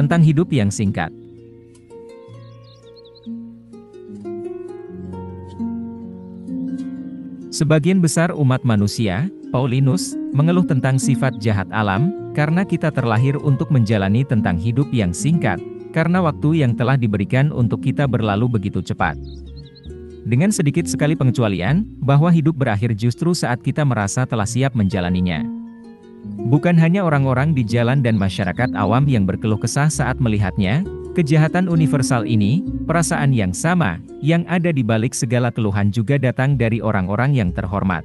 Tentang hidup yang singkat. Sebagian besar umat manusia, Paulinus, mengeluh tentang sifat jahat alam, karena kita terlahir untuk menjalani tentang hidup yang singkat, karena waktu yang telah diberikan untuk kita berlalu begitu cepat. Dengan sedikit sekali pengecualian, bahwa hidup berakhir justru saat kita merasa telah siap menjalaninya. Bukan hanya orang-orang di jalan dan masyarakat awam yang berkeluh kesah saat melihatnya, kejahatan universal ini, perasaan yang sama, yang ada di balik segala keluhan juga datang dari orang-orang yang terhormat.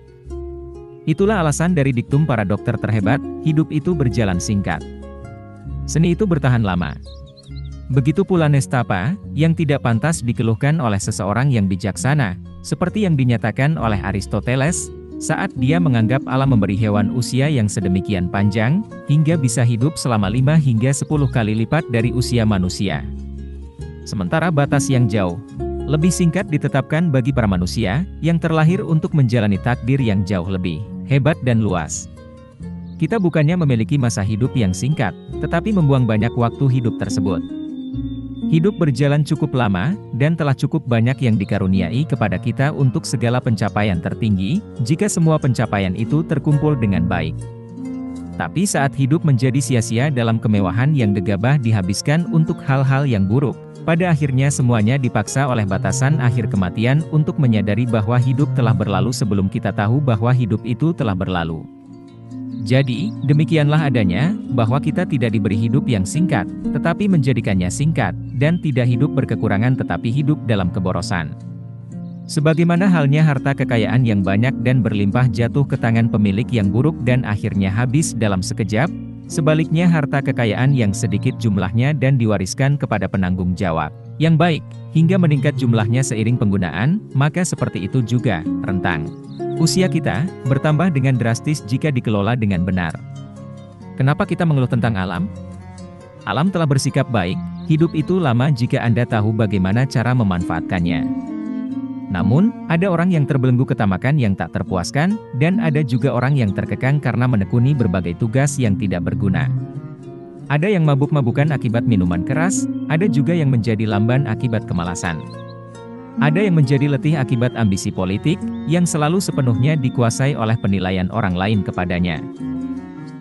Itulah alasan dari diktum para dokter terhebat, hidup itu berjalan singkat. Seni itu bertahan lama. Begitu pula nestapa, yang tidak pantas dikeluhkan oleh seseorang yang bijaksana, seperti yang dinyatakan oleh Aristoteles, saat dia menganggap alam memberi hewan usia yang sedemikian panjang, hingga bisa hidup selama 5 hingga 10 kali lipat dari usia manusia. Sementara batas yang jauh lebih singkat ditetapkan bagi para manusia, yang terlahir untuk menjalani takdir yang jauh lebih hebat dan luas. Kita bukannya memiliki masa hidup yang singkat, tetapi membuang banyak waktu hidup tersebut. Hidup berjalan cukup lama, dan telah cukup banyak yang dikaruniai kepada kita untuk segala pencapaian tertinggi, jika semua pencapaian itu terkumpul dengan baik. Tapi saat hidup menjadi sia-sia dalam kemewahan yang gegabah dihabiskan untuk hal-hal yang buruk, pada akhirnya semuanya dipaksa oleh batasan akhir kematian untuk menyadari bahwa hidup telah berlalu sebelum kita tahu bahwa hidup itu telah berlalu. Jadi, demikianlah adanya, bahwa kita tidak diberi hidup yang singkat, tetapi menjadikannya singkat, dan tidak hidup berkekurangan tetapi hidup dalam keborosan. Sebagaimana halnya harta kekayaan yang banyak dan berlimpah jatuh ke tangan pemilik yang buruk dan akhirnya habis dalam sekejap, sebaliknya harta kekayaan yang sedikit jumlahnya dan diwariskan kepada penanggung jawab yang baik, hingga meningkat jumlahnya seiring penggunaan, maka seperti itu juga, rentang usia kita, bertambah dengan drastis jika dikelola dengan benar. Kenapa kita mengeluh tentang alam? Alam telah bersikap baik, hidup itu lama jika Anda tahu bagaimana cara memanfaatkannya. Namun, ada orang yang terbelenggu ketamakan yang tak terpuaskan, dan ada juga orang yang terkekang karena menekuni berbagai tugas yang tidak berguna. Ada yang mabuk-mabukan akibat minuman keras, ada juga yang menjadi lamban akibat kemalasan. Ada yang menjadi letih akibat ambisi politik, yang selalu sepenuhnya dikuasai oleh penilaian orang lain kepadanya.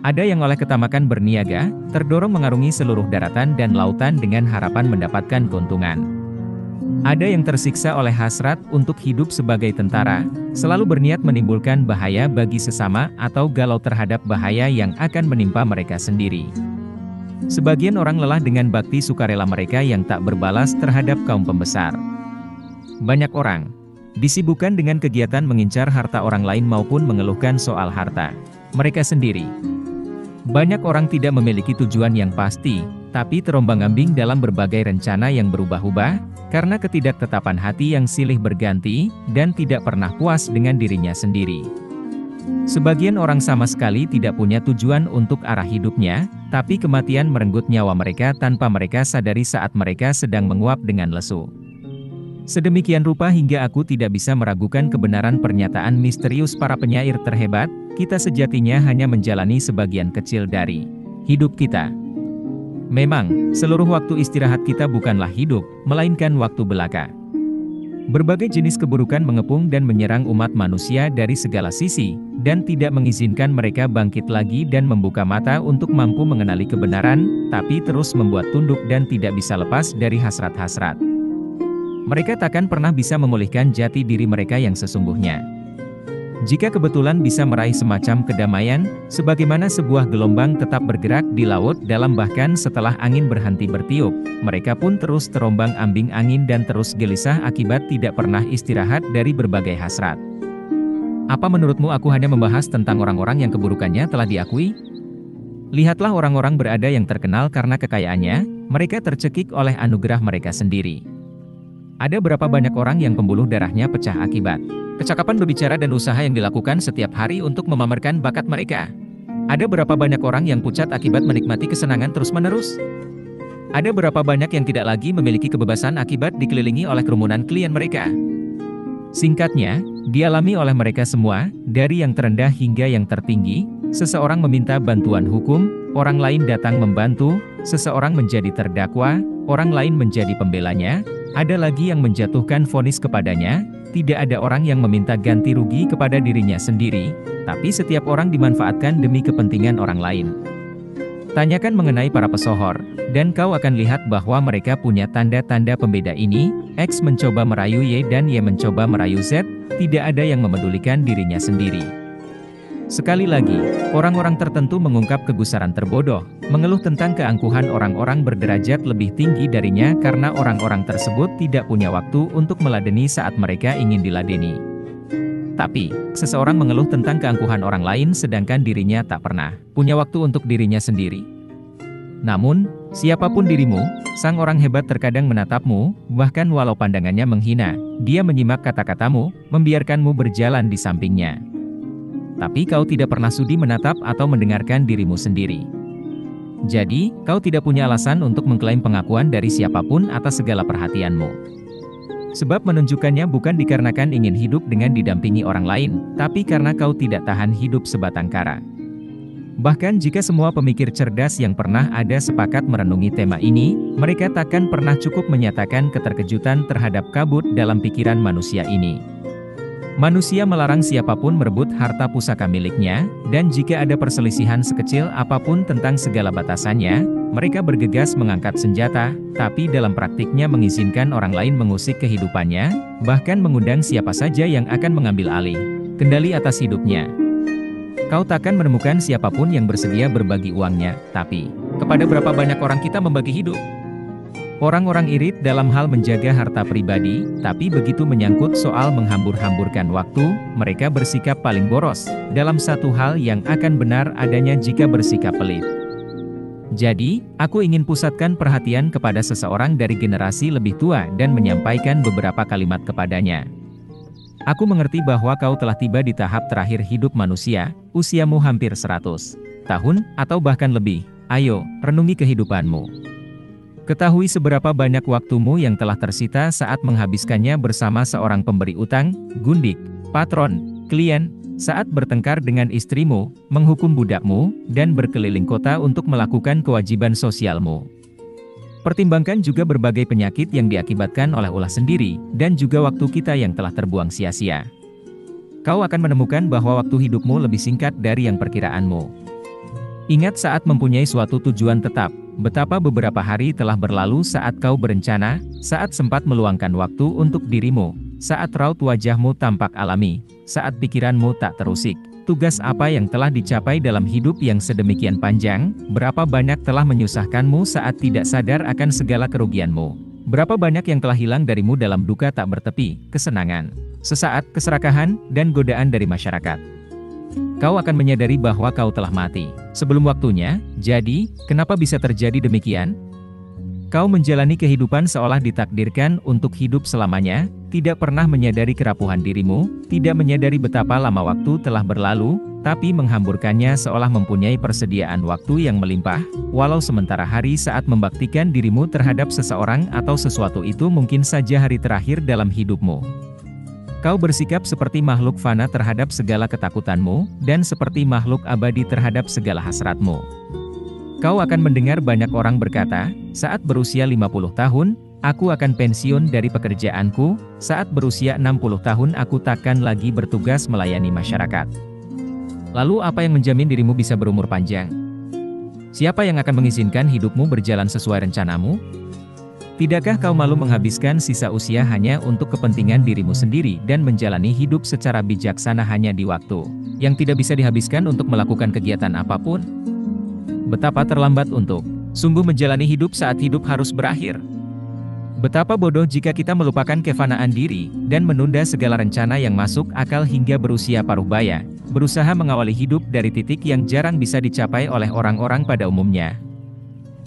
Ada yang oleh ketamakan berniaga, terdorong mengarungi seluruh daratan dan lautan dengan harapan mendapatkan keuntungan. Ada yang tersiksa oleh hasrat untuk hidup sebagai tentara, selalu berniat menimbulkan bahaya bagi sesama atau galau terhadap bahaya yang akan menimpa mereka sendiri. Sebagian orang lelah dengan bakti sukarela mereka yang tak berbalas terhadap kaum pembesar. Banyak orang disibukkan dengan kegiatan mengincar harta orang lain maupun mengeluhkan soal harta mereka sendiri. Banyak orang tidak memiliki tujuan yang pasti, tapi terombang-ambing dalam berbagai rencana yang berubah-ubah, karena ketidaktetapan hati yang silih berganti, dan tidak pernah puas dengan dirinya sendiri. Sebagian orang sama sekali tidak punya tujuan untuk arah hidupnya, tapi kematian merenggut nyawa mereka tanpa mereka sadari saat mereka sedang menguap dengan lesu. Sedemikian rupa hingga aku tidak bisa meragukan kebenaran pernyataan misterius para penyair terhebat, kita sejatinya hanya menjalani sebagian kecil dari hidup kita. Memang, seluruh waktu istirahat kita bukanlah hidup, melainkan waktu belaka. Berbagai jenis keburukan mengepung dan menyerang umat manusia dari segala sisi, dan tidak mengizinkan mereka bangkit lagi dan membuka mata untuk mampu mengenali kebenaran, tapi terus membuat tunduk dan tidak bisa lepas dari hasrat-hasrat. Mereka takkan pernah bisa memulihkan jati diri mereka yang sesungguhnya. Jika kebetulan bisa meraih semacam kedamaian, sebagaimana sebuah gelombang tetap bergerak di laut dalam bahkan setelah angin berhenti bertiup, mereka pun terus terombang-ambing angin dan terus gelisah akibat tidak pernah istirahat dari berbagai hasrat. Apa menurutmu aku hanya membahas tentang orang-orang yang keburukannya telah diakui? Lihatlah orang-orang berada yang terkenal karena kekayaannya, mereka tercekik oleh anugerah mereka sendiri. Ada berapa banyak orang yang pembuluh darahnya pecah akibat kecakapan berbicara dan usaha yang dilakukan setiap hari untuk memamerkan bakat mereka? Ada berapa banyak orang yang pucat akibat menikmati kesenangan terus-menerus? Ada berapa banyak yang tidak lagi memiliki kebebasan akibat dikelilingi oleh kerumunan klien mereka? Singkatnya, dialami oleh mereka semua, dari yang terendah hingga yang tertinggi, seseorang meminta bantuan hukum, orang lain datang membantu, seseorang menjadi terdakwa, orang lain menjadi pembelanya, ada lagi yang menjatuhkan vonis kepadanya, tidak ada orang yang meminta ganti rugi kepada dirinya sendiri, tapi setiap orang dimanfaatkan demi kepentingan orang lain. Tanyakan mengenai para pesohor, dan kau akan lihat bahwa mereka punya tanda-tanda pembeda ini. X mencoba merayu Y dan Y mencoba merayu Z, tidak ada yang memedulikan dirinya sendiri. Sekali lagi, orang-orang tertentu mengungkap kegusaran terbodoh, mengeluh tentang keangkuhan orang-orang berderajat lebih tinggi darinya karena orang-orang tersebut tidak punya waktu untuk meladeni saat mereka ingin diladeni. Tapi, seseorang mengeluh tentang keangkuhan orang lain sedangkan dirinya tak pernah punya waktu untuk dirinya sendiri. Namun, siapapun dirimu, sang orang hebat terkadang menatapmu, bahkan walau pandangannya menghina, dia menyimak kata-katamu, membiarkanmu berjalan di sampingnya. Tapi kau tidak pernah sudi menatap atau mendengarkan dirimu sendiri. Jadi, kau tidak punya alasan untuk mengklaim pengakuan dari siapapun atas segala perhatianmu. Sebab menunjukkannya bukan dikarenakan ingin hidup dengan didampingi orang lain, tapi karena kau tidak tahan hidup sebatang kara. Bahkan jika semua pemikir cerdas yang pernah ada sepakat merenungi tema ini, mereka takkan pernah cukup menyatakan keterkejutan terhadap kabut dalam pikiran manusia ini. Manusia melarang siapapun merebut harta pusaka miliknya, dan jika ada perselisihan sekecil apapun tentang segala batasannya, mereka bergegas mengangkat senjata, tapi dalam praktiknya mengizinkan orang lain mengusik kehidupannya, bahkan mengundang siapa saja yang akan mengambil alih kendali atas hidupnya. Kau takkan menemukan siapapun yang bersedia berbagi uangnya, tapi kepada berapa banyak orang kita membagi hidup? Orang-orang irit dalam hal menjaga harta pribadi, tapi begitu menyangkut soal menghambur-hamburkan waktu, mereka bersikap paling boros, dalam satu hal yang akan benar adanya jika bersikap pelit. Jadi, aku ingin pusatkan perhatian kepada seseorang dari generasi lebih tua dan menyampaikan beberapa kalimat kepadanya. Aku mengerti bahwa kau telah tiba di tahap terakhir hidup manusia, usiamu hampir 100 tahun, atau bahkan lebih. Ayo, renungi kehidupanmu. Ketahui seberapa banyak waktumu yang telah tersita saat menghabiskannya bersama seorang pemberi utang, gundik, patron, klien, saat bertengkar dengan istrimu, menghukum budakmu, dan berkeliling kota untuk melakukan kewajiban sosialmu. Pertimbangkan juga berbagai penyakit yang diakibatkan oleh ulah sendiri, dan juga waktu kita yang telah terbuang sia-sia. Kau akan menemukan bahwa waktu hidupmu lebih singkat dari yang perkiraanmu. Ingat saat mempunyai suatu tujuan tetap, betapa beberapa hari telah berlalu saat kau berencana, saat sempat meluangkan waktu untuk dirimu, saat raut wajahmu tampak alami, saat pikiranmu tak terusik. Tugas apa yang telah dicapai dalam hidup yang sedemikian panjang, berapa banyak telah menyusahkanmu saat tidak sadar akan segala kerugianmu. Berapa banyak yang telah hilang darimu dalam duka tak bertepi, kesenangan, sesaat keserakahan, dan godaan dari masyarakat. Kau akan menyadari bahwa kau telah mati sebelum waktunya. Jadi, kenapa bisa terjadi demikian? Kau menjalani kehidupan seolah ditakdirkan untuk hidup selamanya, tidak pernah menyadari kerapuhan dirimu, tidak menyadari betapa lama waktu telah berlalu, tapi menghamburkannya seolah mempunyai persediaan waktu yang melimpah, walau sementara hari saat membaktikan dirimu terhadap seseorang atau sesuatu itu mungkin saja hari terakhir dalam hidupmu. Kau bersikap seperti makhluk fana terhadap segala ketakutanmu, dan seperti makhluk abadi terhadap segala hasratmu. Kau akan mendengar banyak orang berkata, saat berusia 50 tahun, aku akan pensiun dari pekerjaanku, saat berusia 60 tahun aku takkan lagi bertugas melayani masyarakat. Lalu apa yang menjamin dirimu bisa berumur panjang? Siapa yang akan mengizinkan hidupmu berjalan sesuai rencanamu? Tidakkah kau malu menghabiskan sisa usia hanya untuk kepentingan dirimu sendiri dan menjalani hidup secara bijaksana hanya di waktu yang tidak bisa dihabiskan untuk melakukan kegiatan apapun? Betapa terlambat untuk sungguh menjalani hidup saat hidup harus berakhir. Betapa bodoh jika kita melupakan kefanaan diri dan menunda segala rencana yang masuk akal hingga berusia paruh baya, berusaha mengawali hidup dari titik yang jarang bisa dicapai oleh orang-orang pada umumnya.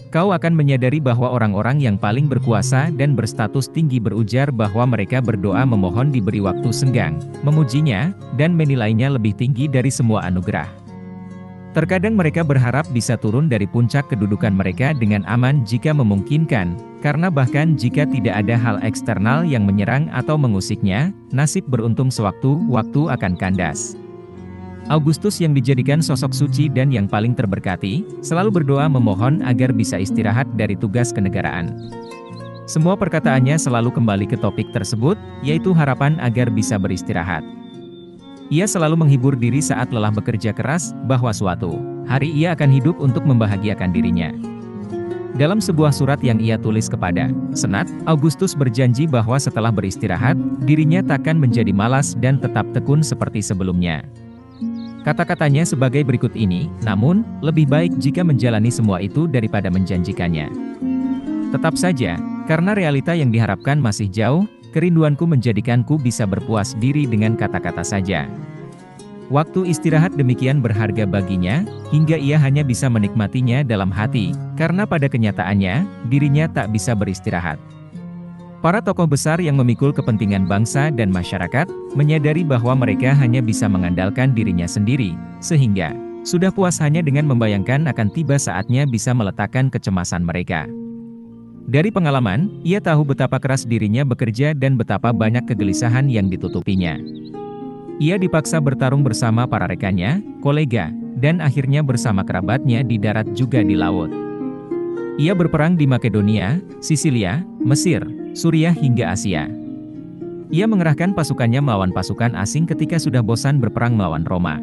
Kau akan menyadari bahwa orang-orang yang paling berkuasa dan berstatus tinggi berujar bahwa mereka berdoa memohon diberi waktu senggang, memujinya, dan menilainya lebih tinggi dari semua anugerah. Terkadang mereka berharap bisa turun dari puncak kedudukan mereka dengan aman jika memungkinkan, karena bahkan jika tidak ada hal eksternal yang menyerang atau mengusiknya, nasib beruntung sewaktu-waktu akan kandas. Augustus yang dijadikan sosok suci dan yang paling terberkati, selalu berdoa memohon agar bisa istirahat dari tugas kenegaraan. Semua perkataannya selalu kembali ke topik tersebut, yaitu harapan agar bisa beristirahat. Ia selalu menghibur diri saat lelah bekerja keras, bahwa suatu hari ia akan hidup untuk membahagiakan dirinya. Dalam sebuah surat yang ia tulis kepada Senat, Augustus berjanji bahwa setelah beristirahat, dirinya takkan menjadi malas dan tetap tekun seperti sebelumnya. Kata-katanya sebagai berikut ini, namun, lebih baik jika menjalani semua itu daripada menjanjikannya. Tetap saja, karena realita yang diharapkan masih jauh, kerinduanku menjadikanku bisa berpuas diri dengan kata-kata saja. Waktu istirahat demikian berharga baginya, hingga ia hanya bisa menikmatinya dalam hati, karena pada kenyataannya, dirinya tak bisa beristirahat. Para tokoh besar yang memikul kepentingan bangsa dan masyarakat, menyadari bahwa mereka hanya bisa mengandalkan dirinya sendiri, sehingga sudah puas hanya dengan membayangkan akan tiba saatnya bisa meletakkan kecemasan mereka. Dari pengalaman, ia tahu betapa keras dirinya bekerja dan betapa banyak kegelisahan yang ditutupinya. Ia dipaksa bertarung bersama para rekannya, kolega, dan akhirnya bersama kerabatnya di darat juga di laut. Ia berperang di Makedonia, Sisilia, Mesir, Suriah hingga Asia. Ia mengerahkan pasukannya melawan pasukan asing ketika sudah bosan berperang melawan Roma.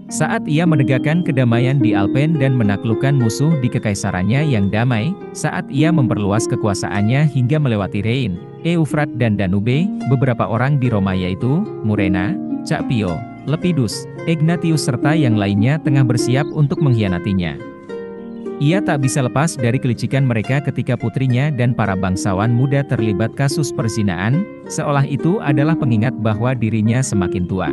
Saat ia menegakkan kedamaian di Alpen dan menaklukkan musuh di kekaisarannya yang damai, saat ia memperluas kekuasaannya hingga melewati Rhein, Eufrat dan Danube, beberapa orang di Roma yaitu Murena, Capio, Lepidus, Egnatius serta yang lainnya tengah bersiap untuk mengkhianatinya. Ia tak bisa lepas dari kelicikan mereka ketika putrinya dan para bangsawan muda terlibat kasus perzinaan, seolah itu adalah pengingat bahwa dirinya semakin tua.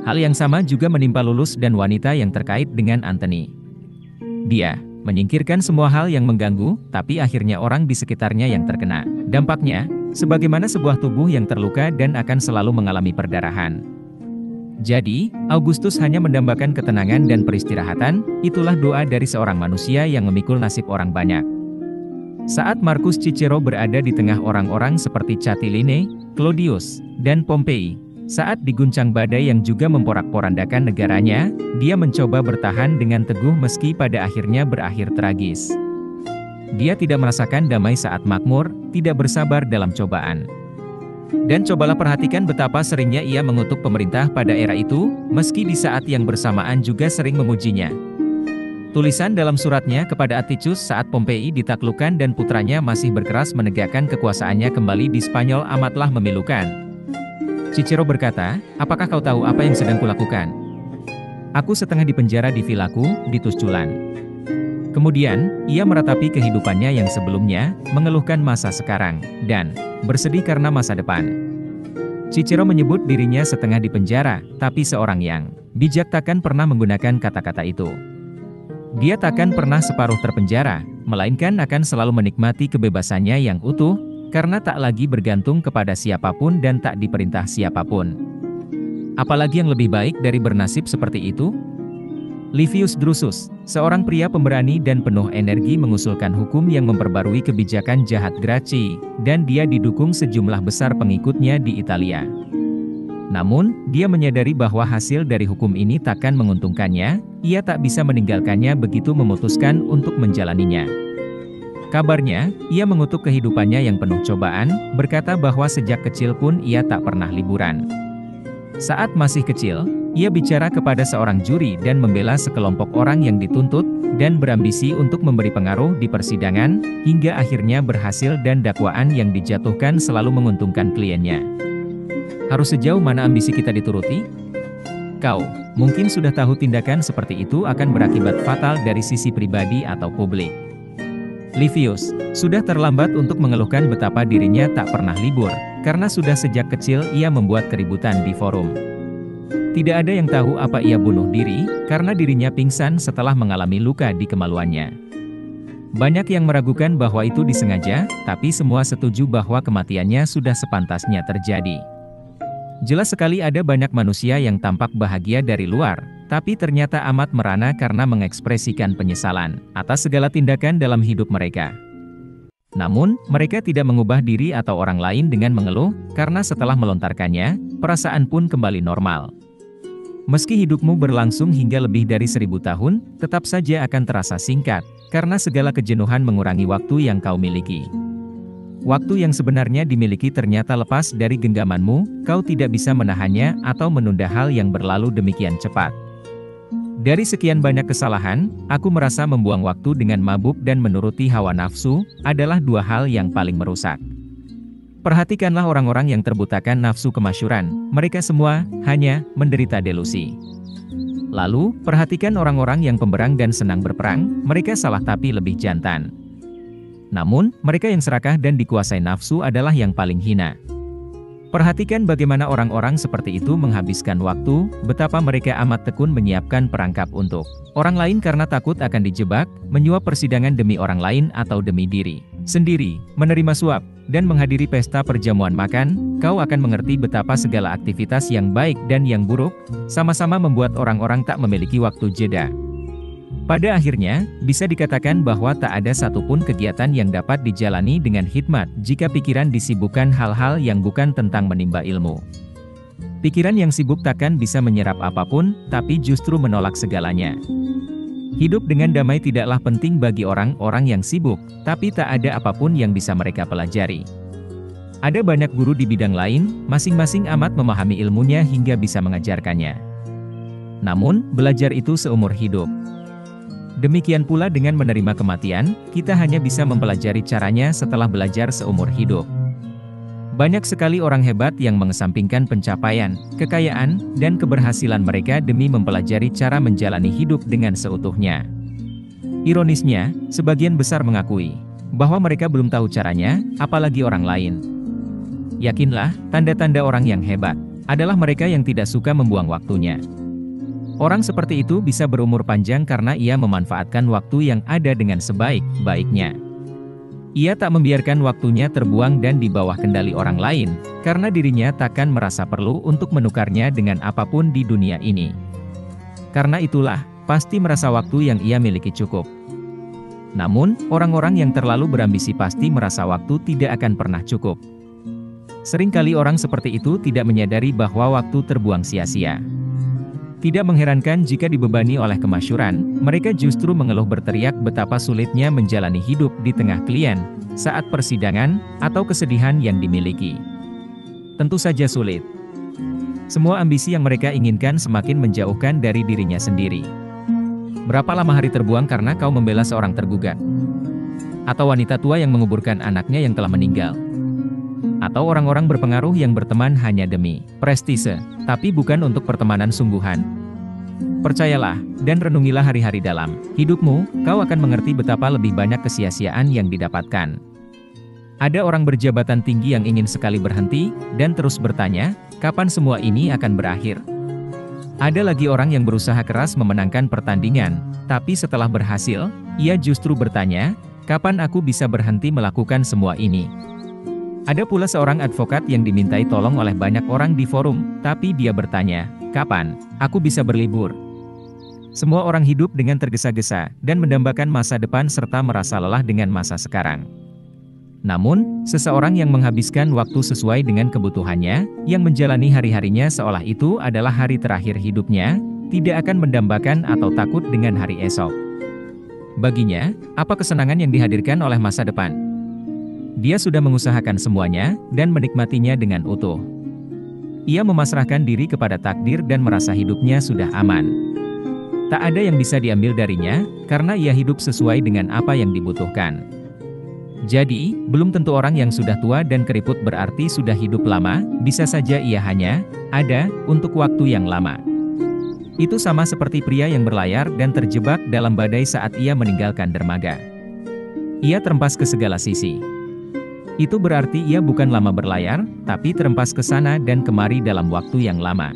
Hal yang sama juga menimpa Lullus dan wanita yang terkait dengan Antony. Dia menyingkirkan semua hal yang mengganggu, tapi akhirnya orang di sekitarnya yang terkena. Dampaknya, sebagaimana sebuah tubuh yang terluka dan akan selalu mengalami perdarahan. Jadi, Augustus hanya mendambakan ketenangan dan peristirahatan, itulah doa dari seorang manusia yang memikul nasib orang banyak. Saat Marcus Cicero berada di tengah orang-orang seperti Catiline, Claudius, dan Pompei, saat diguncang badai yang juga memporak-porandakan negaranya, dia mencoba bertahan dengan teguh meski pada akhirnya berakhir tragis. Dia tidak merasakan damai saat makmur, tidak bersabar dalam cobaan. Dan cobalah perhatikan betapa seringnya ia mengutuk pemerintah pada era itu, meski di saat yang bersamaan juga sering memujinya. Tulisan dalam suratnya kepada Atticus saat Pompei ditaklukkan dan putranya masih berkeras menegakkan kekuasaannya kembali di Spanyol amatlah memilukan. Cicero berkata, apakah kau tahu apa yang sedang kulakukan? Aku setengah dipenjara di vilaku, di Tusculan. Kemudian, ia meratapi kehidupannya yang sebelumnya, mengeluhkan masa sekarang, dan bersedih karena masa depan. Cicero menyebut dirinya setengah dipenjara, tapi seorang yang bijak takkan pernah menggunakan kata-kata itu. Dia takkan pernah separuh terpenjara, melainkan akan selalu menikmati kebebasannya yang utuh, karena tak lagi bergantung kepada siapapun dan tak diperintah siapapun. Apalagi yang lebih baik dari bernasib seperti itu? Livius Drusus, seorang pria pemberani dan penuh energi mengusulkan hukum yang memperbarui kebijakan jahat Gracchi, dan dia didukung sejumlah besar pengikutnya di Italia. Namun, dia menyadari bahwa hasil dari hukum ini takkan menguntungkannya, ia tak bisa meninggalkannya begitu memutuskan untuk menjalaninya. Kabarnya, ia mengutuk kehidupannya yang penuh cobaan, berkata bahwa sejak kecil pun ia tak pernah liburan. Saat masih kecil, ia bicara kepada seorang juri dan membela sekelompok orang yang dituntut, dan berambisi untuk memberi pengaruh di persidangan, hingga akhirnya berhasil dan dakwaan yang dijatuhkan selalu menguntungkan kliennya. Harus sejauh mana ambisi kita dituruti? Kau, mungkin sudah tahu tindakan seperti itu akan berakibat fatal dari sisi pribadi atau publik. Livius, sudah terlambat untuk mengeluhkan betapa dirinya tak pernah libur, karena sudah sejak kecil ia membuat keributan di forum. Tidak ada yang tahu apa ia bunuh diri, karena dirinya pingsan setelah mengalami luka di kemaluannya. Banyak yang meragukan bahwa itu disengaja, tapi semua setuju bahwa kematiannya sudah sepantasnya terjadi. Jelas sekali ada banyak manusia yang tampak bahagia dari luar, tapi ternyata amat merana karena mengekspresikan penyesalan atas segala tindakan dalam hidup mereka. Namun, mereka tidak mengubah diri atau orang lain dengan mengeluh, karena setelah melontarkannya, perasaan pun kembali normal. Meski hidupmu berlangsung hingga lebih dari 1000 tahun, tetap saja akan terasa singkat, karena segala kejenuhan mengurangi waktu yang kau miliki. Waktu yang sebenarnya dimiliki ternyata lepas dari genggamanmu, kau tidak bisa menahannya atau menunda hal yang berlalu demikian cepat. Dari sekian banyak kesalahan, aku merasa membuang waktu dengan mabuk dan menuruti hawa nafsu, adalah dua hal yang paling merusak. Perhatikanlah orang-orang yang terbutakan nafsu kemasyhuran, mereka semua hanya menderita delusi. Lalu, perhatikan orang-orang yang pemberang dan senang berperang, mereka salah tapi lebih jantan. Namun, mereka yang serakah dan dikuasai nafsu adalah yang paling hina. Perhatikan bagaimana orang-orang seperti itu menghabiskan waktu, betapa mereka amat tekun menyiapkan perangkap untuk orang lain karena takut akan dijebak, menyuap persidangan demi orang lain atau demi diri sendiri, menerima suap, dan menghadiri pesta perjamuan makan, kau akan mengerti betapa segala aktivitas yang baik dan yang buruk, sama-sama membuat orang-orang tak memiliki waktu jeda. Pada akhirnya, bisa dikatakan bahwa tak ada satupun kegiatan yang dapat dijalani dengan hikmat jika pikiran disibukkan hal-hal yang bukan tentang menimba ilmu. Pikiran yang sibuk takkan bisa menyerap apapun, tapi justru menolak segalanya. Hidup dengan damai tidaklah penting bagi orang-orang yang sibuk, tapi tak ada apapun yang bisa mereka pelajari. Ada banyak guru di bidang lain, masing-masing amat memahami ilmunya hingga bisa mengajarkannya. Namun, belajar itu seumur hidup. Demikian pula dengan menerima kematian, kita hanya bisa mempelajari caranya setelah belajar seumur hidup. Banyak sekali orang hebat yang mengesampingkan pencapaian, kekayaan, dan keberhasilan mereka demi mempelajari cara menjalani hidup dengan seutuhnya. Ironisnya, sebagian besar mengakui bahwa mereka belum tahu caranya, apalagi orang lain. Yakinlah, tanda-tanda orang yang hebat adalah mereka yang tidak suka membuang waktunya. Orang seperti itu bisa berumur panjang karena ia memanfaatkan waktu yang ada dengan sebaik-baiknya. Ia tak membiarkan waktunya terbuang dan di bawah kendali orang lain, karena dirinya takkan merasa perlu untuk menukarnya dengan apapun di dunia ini. Karena itulah, pasti merasa waktu yang ia miliki cukup. Namun, orang-orang yang terlalu berambisi pasti merasa waktu tidak akan pernah cukup. Seringkali orang seperti itu tidak menyadari bahwa waktu terbuang sia-sia. Tidak mengherankan jika dibebani oleh kemasyhuran, mereka justru mengeluh berteriak betapa sulitnya menjalani hidup di tengah klien, saat persidangan, atau kesedihan yang dimiliki. Tentu saja sulit. Semua ambisi yang mereka inginkan semakin menjauhkan dari dirinya sendiri. Berapa lama hari terbuang karena kau membela seorang tergugat? Atau wanita tua yang menguburkan anaknya yang telah meninggal? Atau orang-orang berpengaruh yang berteman hanya demi prestise, tapi bukan untuk pertemanan sungguhan. Percayalah, dan renungilah hari-hari dalam hidupmu, kau akan mengerti betapa lebih banyak kesia-siaan yang didapatkan. Ada orang berjabatan tinggi yang ingin sekali berhenti, dan terus bertanya, kapan semua ini akan berakhir? Ada lagi orang yang berusaha keras memenangkan pertandingan, tapi setelah berhasil, ia justru bertanya, kapan aku bisa berhenti melakukan semua ini? Ada pula seorang advokat yang dimintai tolong oleh banyak orang di forum, tapi dia bertanya, kapan aku bisa berlibur? Semua orang hidup dengan tergesa-gesa, dan mendambakan masa depan serta merasa lelah dengan masa sekarang. Namun, seseorang yang menghabiskan waktu sesuai dengan kebutuhannya, yang menjalani hari-harinya seolah itu adalah hari terakhir hidupnya, tidak akan mendambakan atau takut dengan hari esok. Baginya, apa kesenangan yang dihadirkan oleh masa depan? Dia sudah mengusahakan semuanya, dan menikmatinya dengan utuh. Ia memasrahkan diri kepada takdir dan merasa hidupnya sudah aman. Tak ada yang bisa diambil darinya, karena ia hidup sesuai dengan apa yang dibutuhkan. Jadi, belum tentu orang yang sudah tua dan keriput berarti sudah hidup lama, bisa saja ia hanya ada untuk waktu yang lama. Itu sama seperti pria yang berlayar dan terjebak dalam badai saat ia meninggalkan dermaga. Ia terempas ke segala sisi. Itu berarti ia bukan lama berlayar, tapi terempas ke sana dan kemari dalam waktu yang lama.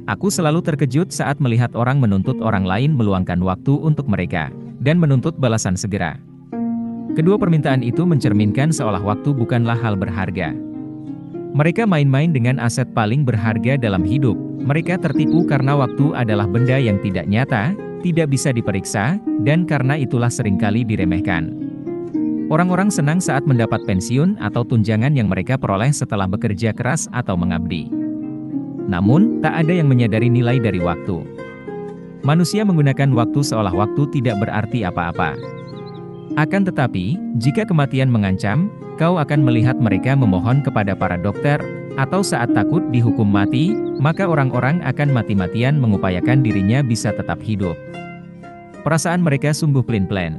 Aku selalu terkejut saat melihat orang menuntut orang lain meluangkan waktu untuk mereka, dan menuntut balasan segera. Kedua permintaan itu mencerminkan seolah waktu bukanlah hal berharga. Mereka main-main dengan aset paling berharga dalam hidup. Mereka tertipu karena waktu adalah benda yang tidak nyata, tidak bisa diperiksa, dan karena itulah seringkali diremehkan. Orang-orang senang saat mendapat pensiun atau tunjangan yang mereka peroleh setelah bekerja keras atau mengabdi. Namun, tak ada yang menyadari nilai dari waktu. Manusia menggunakan waktu seolah waktu tidak berarti apa-apa. Akan tetapi, jika kematian mengancam, kau akan melihat mereka memohon kepada para dokter, atau saat takut dihukum mati, maka orang-orang akan mati-matian mengupayakan dirinya bisa tetap hidup. Perasaan mereka sungguh pelin-pelan.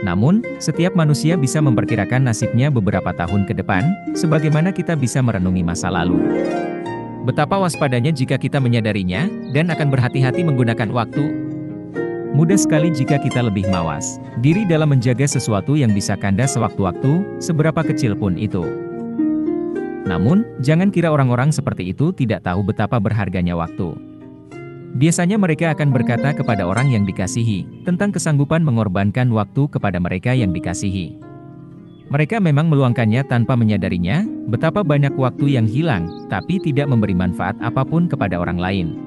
Namun, setiap manusia bisa memperkirakan nasibnya beberapa tahun ke depan, sebagaimana kita bisa merenungi masa lalu. Betapa waspadanya jika kita menyadarinya, dan akan berhati-hati menggunakan waktu. Mudah sekali jika kita lebih mawas diri dalam menjaga sesuatu yang bisa kandas sewaktu-waktu, seberapa kecil pun itu. Namun, jangan kira orang-orang seperti itu tidak tahu betapa berharganya waktu. Biasanya mereka akan berkata kepada orang yang dikasihi, tentang kesanggupan mengorbankan waktu kepada mereka yang dikasihi. Mereka memang meluangkannya tanpa menyadarinya, betapa banyak waktu yang hilang, tapi tidak memberi manfaat apapun kepada orang lain.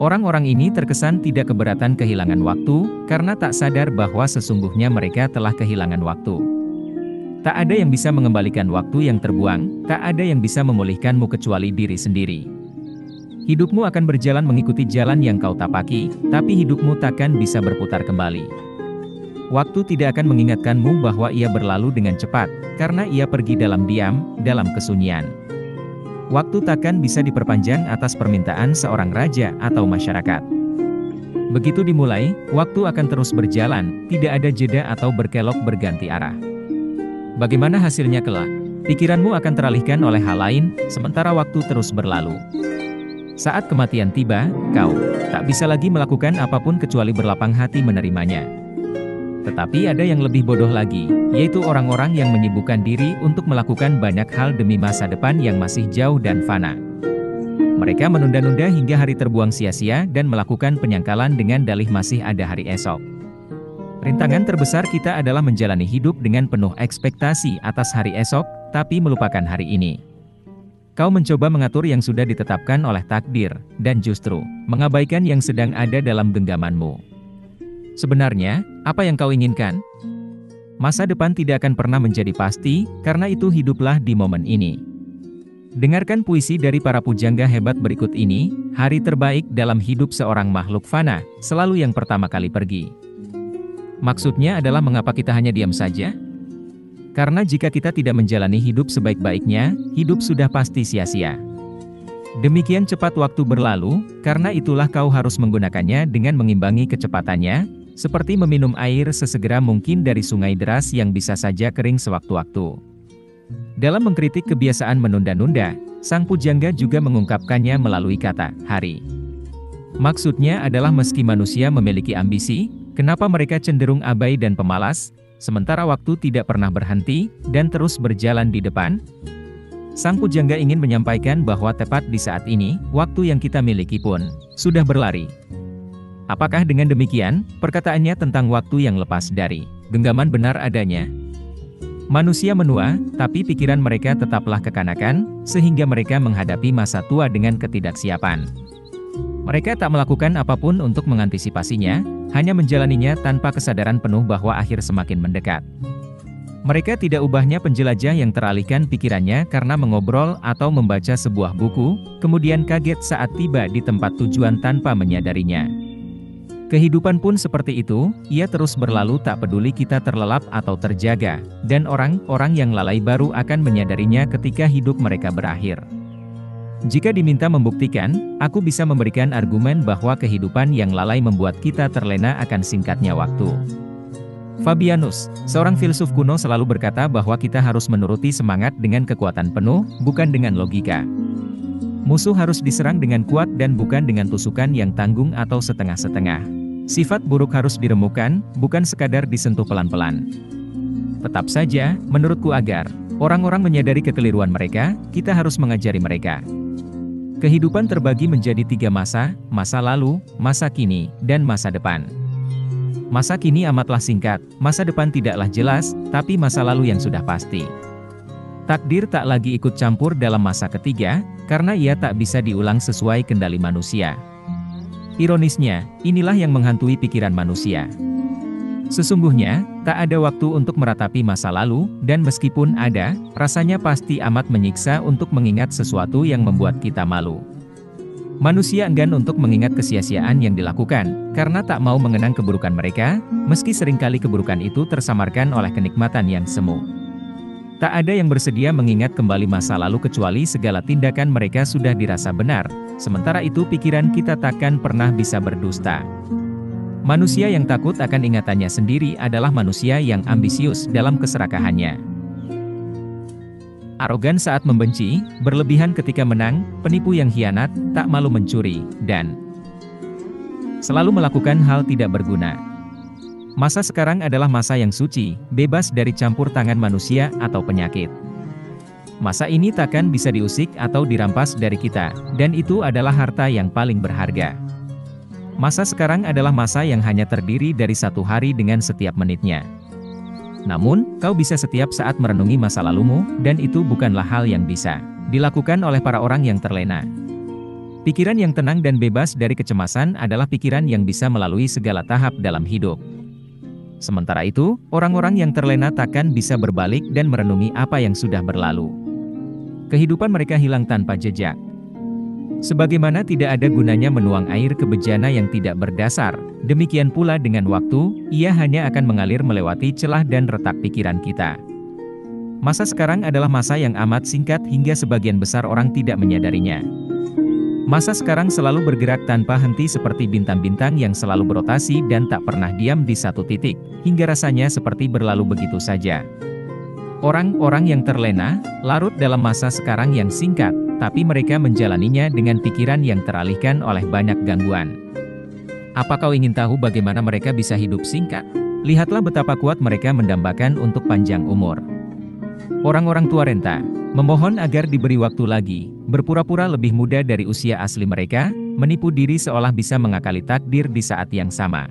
Orang-orang ini terkesan tidak keberatan kehilangan waktu, karena tak sadar bahwa sesungguhnya mereka telah kehilangan waktu. Tak ada yang bisa mengembalikan waktu yang terbuang, tak ada yang bisa memulihkanmu kecuali diri sendiri. Hidupmu akan berjalan mengikuti jalan yang kau tapaki, tapi hidupmu takkan bisa berputar kembali. Waktu tidak akan mengingatkanmu bahwa ia berlalu dengan cepat, karena ia pergi dalam diam, dalam kesunyian. Waktu takkan bisa diperpanjang atas permintaan seorang raja atau masyarakat. Begitu dimulai, waktu akan terus berjalan, tidak ada jeda atau berkelok berganti arah. Bagaimana hasilnya kelak? Pikiranmu akan teralihkan oleh hal lain, sementara waktu terus berlalu. Saat kematian tiba, kau tak bisa lagi melakukan apapun kecuali berlapang hati menerimanya. Tetapi ada yang lebih bodoh lagi, yaitu orang-orang yang menyibukkan diri untuk melakukan banyak hal demi masa depan yang masih jauh dan fana. Mereka menunda-nunda hingga hari terbuang sia-sia dan melakukan penyangkalan dengan dalih masih ada hari esok. Rintangan terbesar kita adalah menjalani hidup dengan penuh ekspektasi atas hari esok, tapi melupakan hari ini. Kau mencoba mengatur yang sudah ditetapkan oleh takdir, dan justru mengabaikan yang sedang ada dalam genggamanmu. Sebenarnya, apa yang kau inginkan? Masa depan tidak akan pernah menjadi pasti, karena itu hiduplah di momen ini. Dengarkan puisi dari para pujangga hebat berikut ini, hari terbaik dalam hidup seorang makhluk fana, selalu yang pertama kali pergi. Maksudnya adalah mengapa kita hanya diam saja? Karena jika kita tidak menjalani hidup sebaik-baiknya, hidup sudah pasti sia-sia. Demikian cepat waktu berlalu, karena itulah kau harus menggunakannya dengan mengimbangi kecepatannya, seperti meminum air sesegera mungkin dari sungai deras yang bisa saja kering sewaktu-waktu. Dalam mengkritik kebiasaan menunda-nunda, sang pujangga juga mengungkapkannya melalui kata, hari. Maksudnya adalah meski manusia memiliki ambisi, kenapa mereka cenderung abai dan pemalas, sementara waktu tidak pernah berhenti, dan terus berjalan di depan? Sang pujangga ingin menyampaikan bahwa tepat di saat ini, waktu yang kita miliki pun sudah berlari. Apakah dengan demikian, perkataannya tentang waktu yang lepas dari genggaman benar adanya? Manusia menua, tapi pikiran mereka tetaplah kekanakan, sehingga mereka menghadapi masa tua dengan ketidaksiapan. Mereka tak melakukan apapun untuk mengantisipasinya, hanya menjalaninya tanpa kesadaran penuh bahwa akhir semakin mendekat. Mereka tidak ubahnya penjelajah yang teralihkan pikirannya karena mengobrol atau membaca sebuah buku, kemudian kaget saat tiba di tempat tujuan tanpa menyadarinya. Kehidupan pun seperti itu, ia terus berlalu tak peduli kita terlelap atau terjaga, dan orang-orang yang lalai baru akan menyadarinya ketika hidup mereka berakhir. Jika diminta membuktikan, aku bisa memberikan argumen bahwa kehidupan yang lalai membuat kita terlena akan singkatnya waktu. Fabianus, seorang filsuf kuno selalu berkata bahwa kita harus menuruti semangat dengan kekuatan penuh, bukan dengan logika. Musuh harus diserang dengan kuat dan bukan dengan tusukan yang tanggung atau setengah-setengah. Sifat buruk harus diremukkan, bukan sekadar disentuh pelan-pelan. Tetap saja, menurutku agar orang-orang menyadari kekeliruan mereka, kita harus mengajari mereka. Kehidupan terbagi menjadi 3 masa, masa lalu, masa kini, dan masa depan. Masa kini amatlah singkat, masa depan tidaklah jelas, tapi masa lalu yang sudah pasti. Takdir tak lagi ikut campur dalam masa ketiga, karena ia tak bisa diulang sesuai kendali manusia. Ironisnya, inilah yang menghantui pikiran manusia. Sesungguhnya, tak ada waktu untuk meratapi masa lalu, dan meskipun ada, rasanya pasti amat menyiksa untuk mengingat sesuatu yang membuat kita malu. Manusia enggan untuk mengingat kesia-siaan yang dilakukan, karena tak mau mengenang keburukan mereka, meski seringkali keburukan itu tersamarkan oleh kenikmatan yang semu. Tak ada yang bersedia mengingat kembali masa lalu kecuali segala tindakan mereka sudah dirasa benar, sementara itu pikiran kita takkan pernah bisa berdusta. Manusia yang takut akan ingatannya sendiri adalah manusia yang ambisius dalam keserakahannya. Arogan saat membenci, berlebihan ketika menang, penipu yang hianat, tak malu mencuri, dan selalu melakukan hal tidak berguna. Masa sekarang adalah masa yang suci, bebas dari campur tangan manusia atau penyakit. Masa ini takkan bisa diusik atau dirampas dari kita, dan itu adalah harta yang paling berharga. Masa sekarang adalah masa yang hanya terdiri dari satu hari dengan setiap menitnya. Namun, kau bisa setiap saat merenungi masa lalumu, dan itu bukanlah hal yang bisa dilakukan oleh para orang yang terlena. Pikiran yang tenang dan bebas dari kecemasan adalah pikiran yang bisa melalui segala tahap dalam hidup. Sementara itu, orang-orang yang terlena takkan bisa berbalik dan merenungi apa yang sudah berlalu. Kehidupan mereka hilang tanpa jejak. Sebagaimana tidak ada gunanya menuang air ke bejana yang tidak berdasar, demikian pula dengan waktu, ia hanya akan mengalir melewati celah dan retak pikiran kita. Masa sekarang adalah masa yang amat singkat hingga sebagian besar orang tidak menyadarinya. Masa sekarang selalu bergerak tanpa henti seperti bintang-bintang yang selalu berotasi dan tak pernah diam di satu titik, hingga rasanya seperti berlalu begitu saja. Orang-orang yang terlena, larut dalam masa sekarang yang singkat, tapi mereka menjalaninya dengan pikiran yang teralihkan oleh banyak gangguan. Apa kau ingin tahu bagaimana mereka bisa hidup singkat? Lihatlah betapa kuat mereka mendambakan untuk panjang umur. Orang-orang tua renta, memohon agar diberi waktu lagi, berpura-pura lebih muda dari usia asli mereka, menipu diri seolah bisa mengakali takdir di saat yang sama.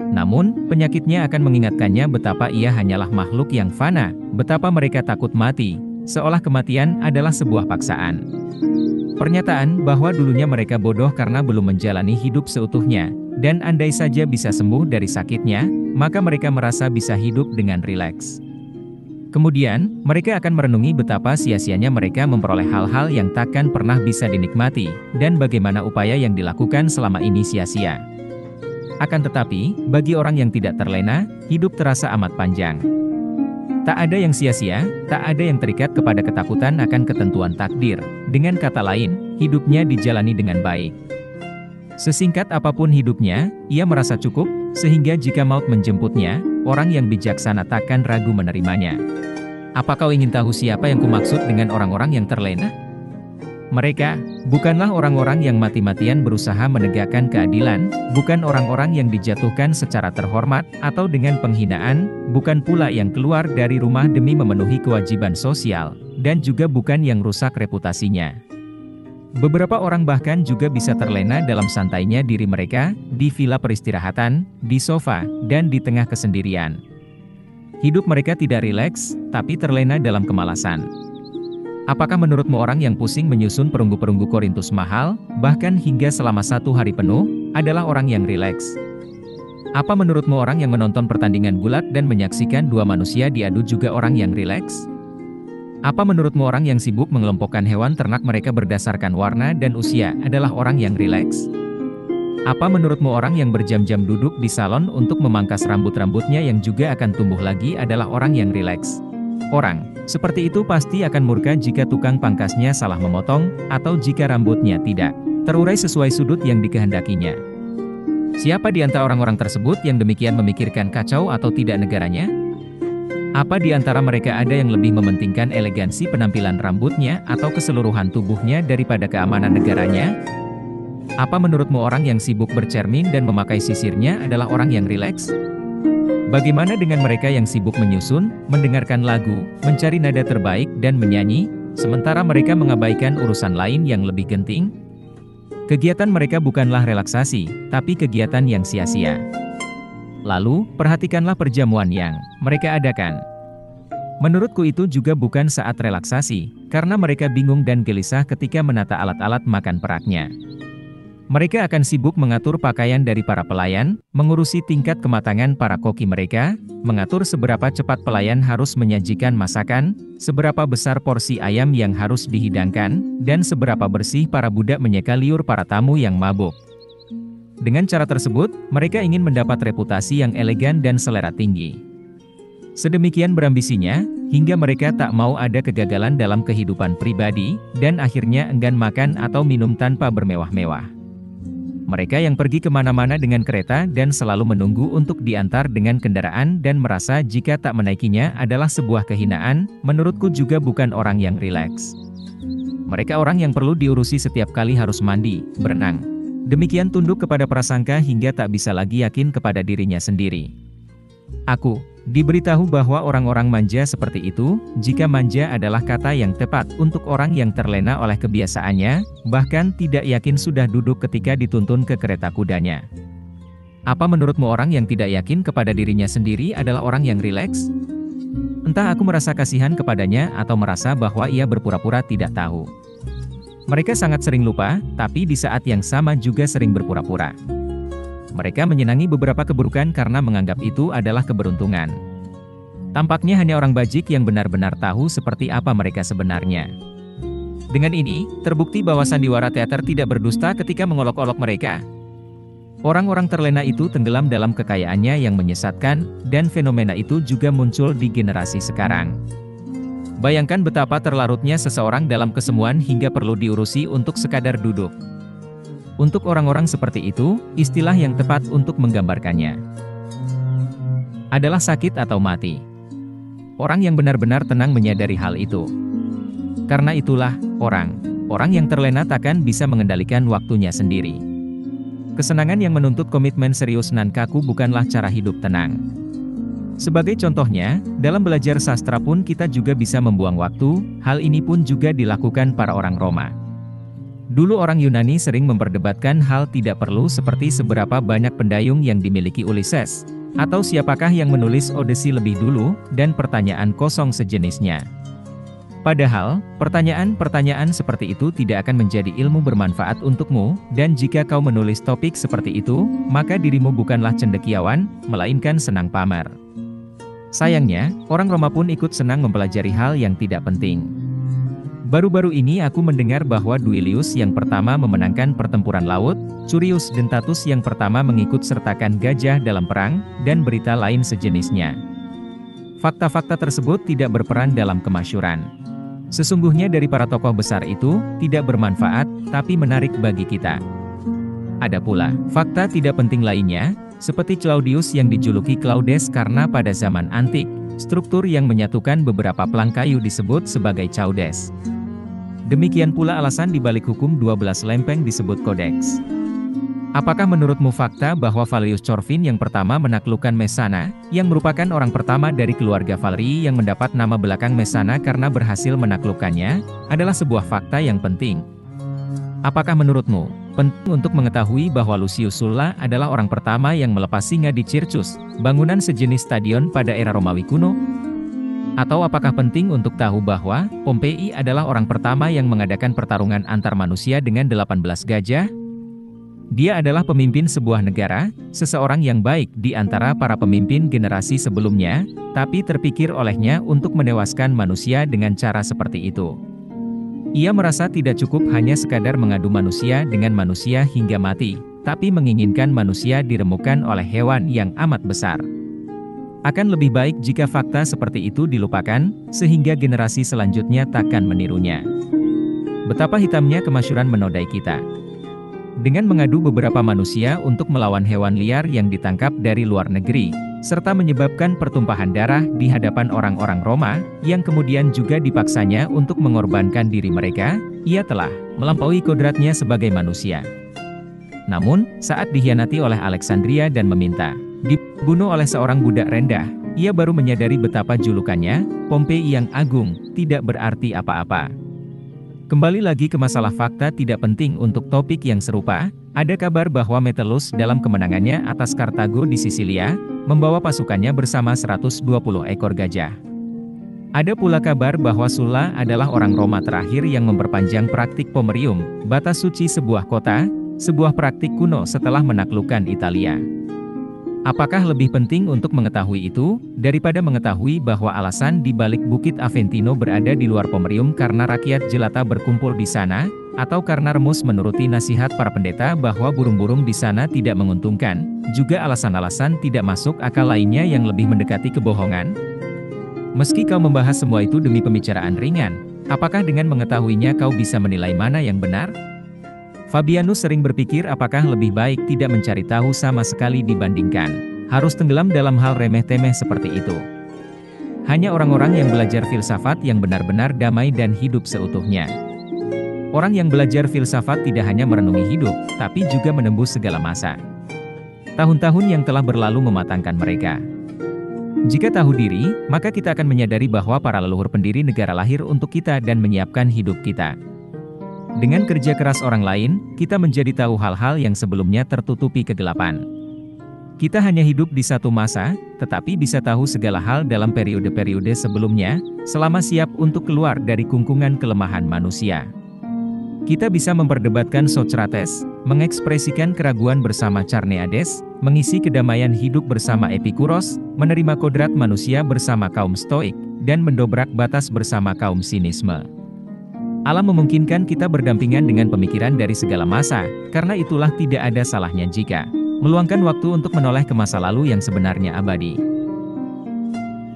Namun, penyakitnya akan mengingatkannya betapa ia hanyalah makhluk yang fana, betapa mereka takut mati, seolah kematian adalah sebuah paksaan. Pernyataan bahwa dulunya mereka bodoh karena belum menjalani hidup seutuhnya, dan andai saja bisa sembuh dari sakitnya, maka mereka merasa bisa hidup dengan rileks. Kemudian, mereka akan merenungi betapa sia-sianya mereka memperoleh hal-hal yang takkan pernah bisa dinikmati, dan bagaimana upaya yang dilakukan selama ini sia-sia. Akan tetapi, bagi orang yang tidak terlena, hidup terasa amat panjang. Tak ada yang sia-sia, tak ada yang terikat kepada ketakutan akan ketentuan takdir. Dengan kata lain, hidupnya dijalani dengan baik. Sesingkat apapun hidupnya, ia merasa cukup, sehingga jika maut menjemputnya, orang yang bijaksana takkan ragu menerimanya. Apa kau ingin tahu siapa yang kumaksud dengan orang-orang yang terlena? Mereka bukanlah orang-orang yang mati-matian berusaha menegakkan keadilan, bukan orang-orang yang dijatuhkan secara terhormat atau dengan penghinaan, bukan pula yang keluar dari rumah demi memenuhi kewajiban sosial, dan juga bukan yang rusak reputasinya. Beberapa orang bahkan juga bisa terlena dalam santainya diri mereka, di villa peristirahatan, di sofa, dan di tengah kesendirian. Hidup mereka tidak rileks, tapi terlena dalam kemalasan. Apakah menurutmu orang yang pusing menyusun perunggu-perunggu Korintus mahal, bahkan hingga selama 1 hari penuh, adalah orang yang rileks? Apa menurutmu orang yang menonton pertandingan gulat dan menyaksikan 2 manusia diadu juga orang yang rileks? Apa menurutmu orang yang sibuk mengelompokkan hewan ternak mereka berdasarkan warna dan usia adalah orang yang rileks? Apa menurutmu orang yang berjam-jam duduk di salon untuk memangkas rambut-rambutnya yang juga akan tumbuh lagi adalah orang yang rileks? Orang seperti itu pasti akan murka jika tukang pangkasnya salah memotong, atau jika rambutnya tidak terurai sesuai sudut yang dikehendakinya. Siapa di antara orang-orang tersebut yang demikian memikirkan kacau atau tidak negaranya? Apa di antara mereka ada yang lebih mementingkan elegansi penampilan rambutnya atau keseluruhan tubuhnya daripada keamanan negaranya? Apa menurutmu orang yang sibuk bercermin dan memakai sisirnya adalah orang yang rileks? Bagaimana dengan mereka yang sibuk menyusun, mendengarkan lagu, mencari nada terbaik dan menyanyi, sementara mereka mengabaikan urusan lain yang lebih genting? Kegiatan mereka bukanlah relaksasi, tapi kegiatan yang sia-sia. Lalu, perhatikanlah perjamuan yang mereka adakan. Menurutku itu juga bukan saat relaksasi, karena mereka bingung dan gelisah ketika menata alat-alat makan peraknya. Mereka akan sibuk mengatur pakaian dari para pelayan, mengurusi tingkat kematangan para koki mereka, mengatur seberapa cepat pelayan harus menyajikan masakan, seberapa besar porsi ayam yang harus dihidangkan, dan seberapa bersih para budak menyeka liur para tamu yang mabuk. Dengan cara tersebut, mereka ingin mendapat reputasi yang elegan dan selera tinggi. Sedemikian berambisinya, hingga mereka tak mau ada kegagalan dalam kehidupan pribadi, dan akhirnya enggan makan atau minum tanpa bermewah-mewah. Mereka yang pergi kemana-mana dengan kereta dan selalu menunggu untuk diantar dengan kendaraan dan merasa jika tak menaikinya adalah sebuah kehinaan, menurutku juga bukan orang yang rileks. Mereka orang yang perlu diurusi setiap kali harus mandi, berenang. Demikian tunduk kepada prasangka hingga tak bisa lagi yakin kepada dirinya sendiri. Aku diberitahu bahwa orang-orang manja seperti itu, jika manja adalah kata yang tepat untuk orang yang terlena oleh kebiasaannya, bahkan tidak yakin sudah duduk ketika dituntun ke kereta kudanya. Apa menurutmu orang yang tidak yakin kepada dirinya sendiri adalah orang yang rileks? Entah aku merasa kasihan kepadanya atau merasa bahwa ia berpura-pura tidak tahu. Mereka sangat sering lupa, tapi di saat yang sama juga sering berpura-pura. Mereka menyenangi beberapa keburukan karena menganggap itu adalah keberuntungan. Tampaknya hanya orang bajik yang benar-benar tahu seperti apa mereka sebenarnya. Dengan ini, terbukti bahwa sandiwara teater tidak berdusta ketika mengolok-olok mereka. Orang-orang terlena itu tenggelam dalam kekayaannya yang menyesatkan, dan fenomena itu juga muncul di generasi sekarang. Bayangkan betapa terlarutnya seseorang dalam kesemuan hingga perlu diurusi untuk sekadar duduk. Untuk orang-orang seperti itu, istilah yang tepat untuk menggambarkannya adalah sakit atau mati. Orang yang benar-benar tenang menyadari hal itu. Karena itulah, orang yang terlena takkan bisa mengendalikan waktunya sendiri. Kesenangan yang menuntut komitmen serius nan kaku bukanlah cara hidup tenang. Sebagai contohnya, dalam belajar sastra pun kita juga bisa membuang waktu, hal ini pun juga dilakukan para orang Roma. Dulu orang Yunani sering memperdebatkan hal tidak perlu seperti seberapa banyak pendayung yang dimiliki Ulysses, atau siapakah yang menulis Odyssey lebih dulu, dan pertanyaan kosong sejenisnya. Padahal, pertanyaan-pertanyaan seperti itu tidak akan menjadi ilmu bermanfaat untukmu, dan jika kau menulis topik seperti itu, maka dirimu bukanlah cendekiawan, melainkan senang pamer. Sayangnya, orang Roma pun ikut senang mempelajari hal yang tidak penting. Baru-baru ini aku mendengar bahwa Duilius yang pertama memenangkan pertempuran laut, Curius Dentatus yang pertama mengikut sertakan gajah dalam perang, dan berita lain sejenisnya. Fakta-fakta tersebut tidak berperan dalam kemasyhuran. Sesungguhnya dari para tokoh besar itu, tidak bermanfaat, tapi menarik bagi kita. Ada pula, fakta tidak penting lainnya, seperti Claudius yang dijuluki Claudes karena pada zaman antik, struktur yang menyatukan beberapa pelang kayu disebut sebagai caudes. Demikian pula alasan dibalik hukum 12 lempeng disebut kodeks. Apakah menurutmu fakta bahwa Valerius Corvin yang pertama menaklukkan Messana, yang merupakan orang pertama dari keluarga Valerii yang mendapat nama belakang Messana karena berhasil menaklukkannya, adalah sebuah fakta yang penting? Apakah menurutmu, penting untuk mengetahui bahwa Lucius Sulla adalah orang pertama yang melepas singa di Circus, bangunan sejenis stadion pada era Romawi kuno? Atau apakah penting untuk tahu bahwa Pompei adalah orang pertama yang mengadakan pertarungan antar manusia dengan 18 gajah? Dia adalah pemimpin sebuah negara, seseorang yang baik di antara para pemimpin generasi sebelumnya, tapi terpikir olehnya untuk menewaskan manusia dengan cara seperti itu. Ia merasa tidak cukup hanya sekadar mengadu manusia dengan manusia hingga mati, tapi menginginkan manusia diremukkan oleh hewan yang amat besar. Akan lebih baik jika fakta seperti itu dilupakan, sehingga generasi selanjutnya takkan menirunya. Betapa hitamnya kemasyhuran menodai kita. Dengan mengadu beberapa manusia untuk melawan hewan liar yang ditangkap dari luar negeri, serta menyebabkan pertumpahan darah di hadapan orang-orang Roma, yang kemudian juga dipaksanya untuk mengorbankan diri mereka, ia telah melampaui kodratnya sebagai manusia. Namun, saat dikhianati oleh Alexandria dan meminta dibunuh oleh seorang budak rendah, ia baru menyadari betapa julukannya, Pompei yang agung, tidak berarti apa-apa. Kembali lagi ke masalah fakta tidak penting untuk topik yang serupa, ada kabar bahwa Metellus dalam kemenangannya atas Kartago di Sisilia, membawa pasukannya bersama 120 ekor gajah. Ada pula kabar bahwa Sulla adalah orang Roma terakhir yang memperpanjang praktik pomerium, batas suci sebuah kota, sebuah praktik kuno setelah menaklukkan Italia. Apakah lebih penting untuk mengetahui itu, daripada mengetahui bahwa alasan di balik Bukit Aventino berada di luar Pomerium karena rakyat jelata berkumpul di sana, atau karena Remus menuruti nasihat para pendeta bahwa burung-burung di sana tidak menguntungkan, juga alasan-alasan tidak masuk akal lainnya yang lebih mendekati kebohongan? Meski kau membahas semua itu demi pembicaraan ringan, apakah dengan mengetahuinya kau bisa menilai mana yang benar? Fabianus sering berpikir apakah lebih baik tidak mencari tahu sama sekali dibandingkan harus tenggelam dalam hal remeh-temeh seperti itu. Hanya orang-orang yang belajar filsafat yang benar-benar damai dan hidup seutuhnya. Orang yang belajar filsafat tidak hanya merenungi hidup, tapi juga menembus segala masa. Tahun-tahun yang telah berlalu mematangkan mereka. Jika tahu diri, maka kita akan menyadari bahwa para leluhur pendiri negara lahir untuk kita dan menyiapkan hidup kita. Dengan kerja keras orang lain, kita menjadi tahu hal-hal yang sebelumnya tertutupi kegelapan. Kita hanya hidup di satu masa, tetapi bisa tahu segala hal dalam periode-periode sebelumnya, selama siap untuk keluar dari kungkungan kelemahan manusia. Kita bisa memperdebatkan Socrates, mengekspresikan keraguan bersama Carneades, mengisi kedamaian hidup bersama Epikuros, menerima kodrat manusia bersama kaum Stoik, dan mendobrak batas bersama kaum sinisme. Alam memungkinkan kita berdampingan dengan pemikiran dari segala masa, karena itulah tidak ada salahnya jika meluangkan waktu untuk menoleh ke masa lalu yang sebenarnya abadi.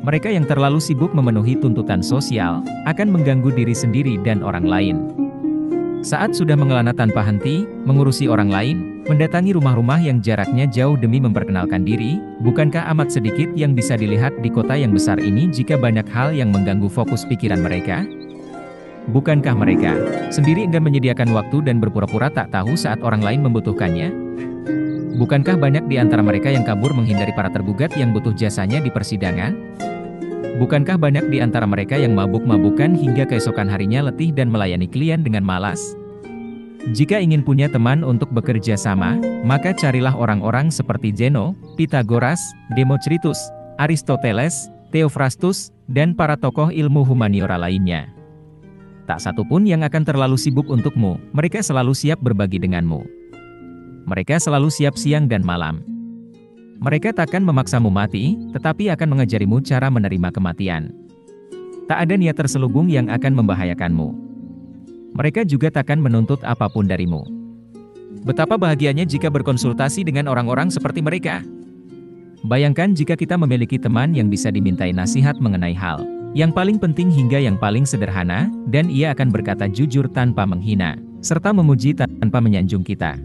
Mereka yang terlalu sibuk memenuhi tuntutan sosial, akan mengganggu diri sendiri dan orang lain. Saat sudah mengelana tanpa henti, mengurusi orang lain, mendatangi rumah-rumah yang jaraknya jauh demi memperkenalkan diri, bukankah amat sedikit yang bisa dilihat di kota yang besar ini jika banyak hal yang mengganggu fokus pikiran mereka? Bukankah mereka sendiri enggan menyediakan waktu dan berpura-pura tak tahu saat orang lain membutuhkannya? Bukankah banyak di antara mereka yang kabur menghindari para tergugat yang butuh jasanya di persidangan? Bukankah banyak di antara mereka yang mabuk-mabukan hingga keesokan harinya letih dan melayani klien dengan malas? Jika ingin punya teman untuk bekerja sama, maka carilah orang-orang seperti Zeno, Pythagoras, Democritus, Aristoteles, Theophrastus, dan para tokoh ilmu humaniora lainnya. Tak satu pun yang akan terlalu sibuk untukmu, mereka selalu siap berbagi denganmu. Mereka selalu siap siang dan malam. Mereka takkan memaksamu mati, tetapi akan mengajarimu cara menerima kematian. Tak ada niat terselubung yang akan membahayakanmu. Mereka juga takkan menuntut apapun darimu. Betapa bahagianya jika berkonsultasi dengan orang-orang seperti mereka. Bayangkan jika kita memiliki teman yang bisa dimintai nasihat mengenai hal yang paling penting hingga yang paling sederhana, dan ia akan berkata jujur tanpa menghina, serta memuji tanpa menyanjung kita.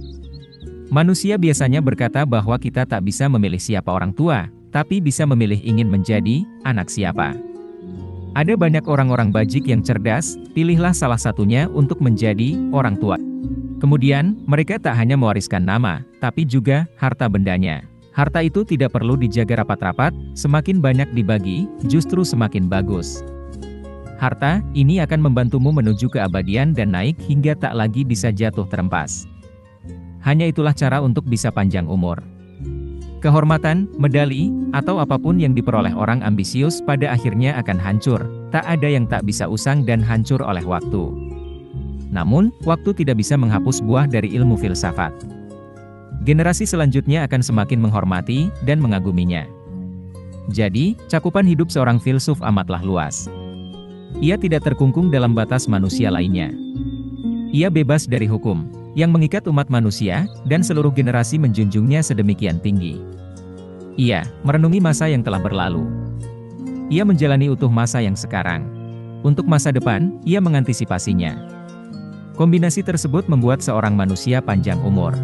Manusia biasanya berkata bahwa kita tak bisa memilih siapa orang tua, tapi bisa memilih ingin menjadi anak siapa. Ada banyak orang-orang bajik yang cerdas, pilihlah salah satunya untuk menjadi orang tua. Kemudian, mereka tak hanya mewariskan nama, tapi juga harta bendanya. Harta itu tidak perlu dijaga rapat-rapat, semakin banyak dibagi, justru semakin bagus. Harta ini akan membantumu menuju keabadian dan naik hingga tak lagi bisa jatuh terempas. Hanya itulah cara untuk bisa panjang umur. Kehormatan, medali, atau apapun yang diperoleh orang ambisius pada akhirnya akan hancur. Tak ada yang tak bisa usang dan hancur oleh waktu. Namun, waktu tidak bisa menghapus buah dari ilmu filsafat. Generasi selanjutnya akan semakin menghormati dan mengaguminya. Jadi, cakupan hidup seorang filsuf amatlah luas. Ia tidak terkungkung dalam batas manusia lainnya. Ia bebas dari hukum yang mengikat umat manusia, dan seluruh generasi menjunjungnya sedemikian tinggi. Ia merenungi masa yang telah berlalu. Ia menjalani utuh masa yang sekarang. Untuk masa depan, ia mengantisipasinya. Kombinasi tersebut membuat seorang manusia panjang umur.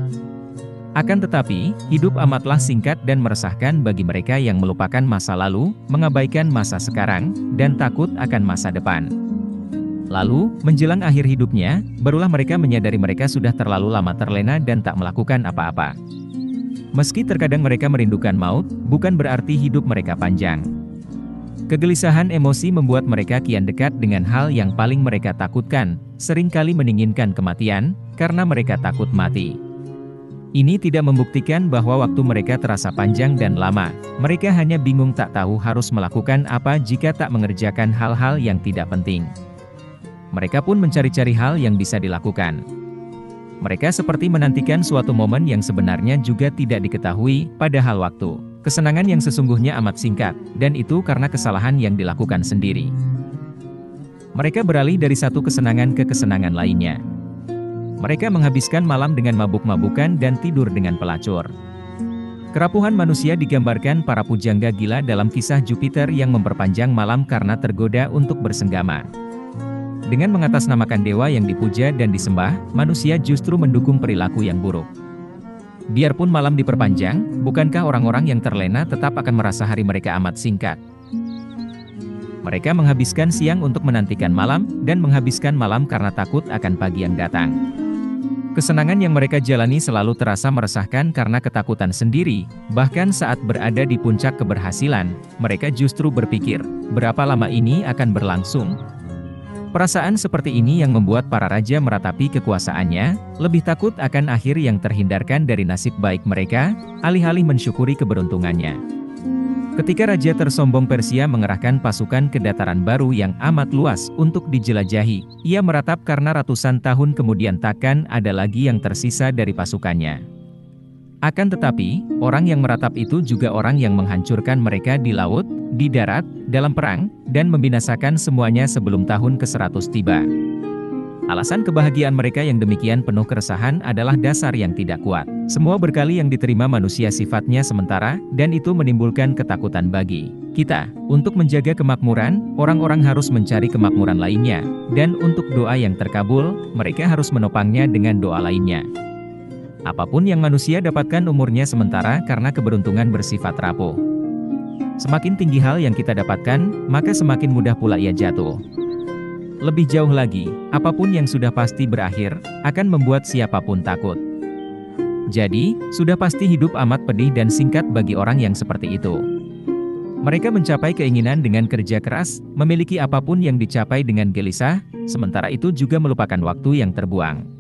Akan tetapi, hidup amatlah singkat dan meresahkan bagi mereka yang melupakan masa lalu, mengabaikan masa sekarang, dan takut akan masa depan. Lalu, menjelang akhir hidupnya, barulah mereka menyadari mereka sudah terlalu lama terlena dan tak melakukan apa-apa. Meski terkadang mereka merindukan maut, bukan berarti hidup mereka panjang. Kegelisahan emosi membuat mereka kian dekat dengan hal yang paling mereka takutkan, seringkali menginginkan kematian, karena mereka takut mati. Ini tidak membuktikan bahwa waktu mereka terasa panjang dan lama. Mereka hanya bingung tak tahu harus melakukan apa jika tak mengerjakan hal-hal yang tidak penting. Mereka pun mencari-cari hal yang bisa dilakukan. Mereka seperti menantikan suatu momen yang sebenarnya juga tidak diketahui, padahal waktu kesenangan yang sesungguhnya amat singkat, dan itu karena kesalahan yang dilakukan sendiri. Mereka beralih dari satu kesenangan ke kesenangan lainnya. Mereka menghabiskan malam dengan mabuk-mabukan dan tidur dengan pelacur. Kerapuhan manusia digambarkan para pujangga gila dalam kisah Jupiter yang memperpanjang malam karena tergoda untuk bersenggama. Dengan mengatasnamakan dewa yang dipuja dan disembah, manusia justru mendukung perilaku yang buruk. Biarpun malam diperpanjang, bukankah orang-orang yang terlena tetap akan merasa hari mereka amat singkat? Mereka menghabiskan siang untuk menantikan malam, dan menghabiskan malam karena takut akan pagi yang datang. Kesenangan yang mereka jalani selalu terasa meresahkan karena ketakutan sendiri, bahkan saat berada di puncak keberhasilan, mereka justru berpikir, berapa lama ini akan berlangsung? Perasaan seperti ini yang membuat para raja meratapi kekuasaannya, lebih takut akan akhir yang terhindarkan dari nasib baik mereka, alih-alih mensyukuri keberuntungannya. Ketika raja tersombong Persia mengerahkan pasukan ke dataran baru yang amat luas untuk dijelajahi, ia meratap karena ratusan tahun kemudian takkan ada lagi yang tersisa dari pasukannya. Akan tetapi, orang yang meratap itu juga orang yang menghancurkan mereka di laut, di darat, dalam perang, dan membinasakan semuanya sebelum tahun ke-100 tiba. Alasan kebahagiaan mereka yang demikian penuh keresahan adalah dasar yang tidak kuat. Semua berkali yang diterima manusia sifatnya sementara, dan itu menimbulkan ketakutan bagi kita. Untuk menjaga kemakmuran, orang-orang harus mencari kemakmuran lainnya, dan untuk doa yang terkabul, mereka harus menopangnya dengan doa lainnya. Apapun yang manusia dapatkan umurnya sementara karena keberuntungan bersifat rapuh. Semakin tinggi hal yang kita dapatkan, maka semakin mudah pula ia jatuh. Lebih jauh lagi, apapun yang sudah pasti berakhir, akan membuat siapapun takut. Jadi, sudah pasti hidup amat pedih dan singkat bagi orang yang seperti itu. Mereka mencapai keinginan dengan kerja keras, memiliki apapun yang dicapai dengan gelisah, sementara itu juga melupakan waktu yang terbuang.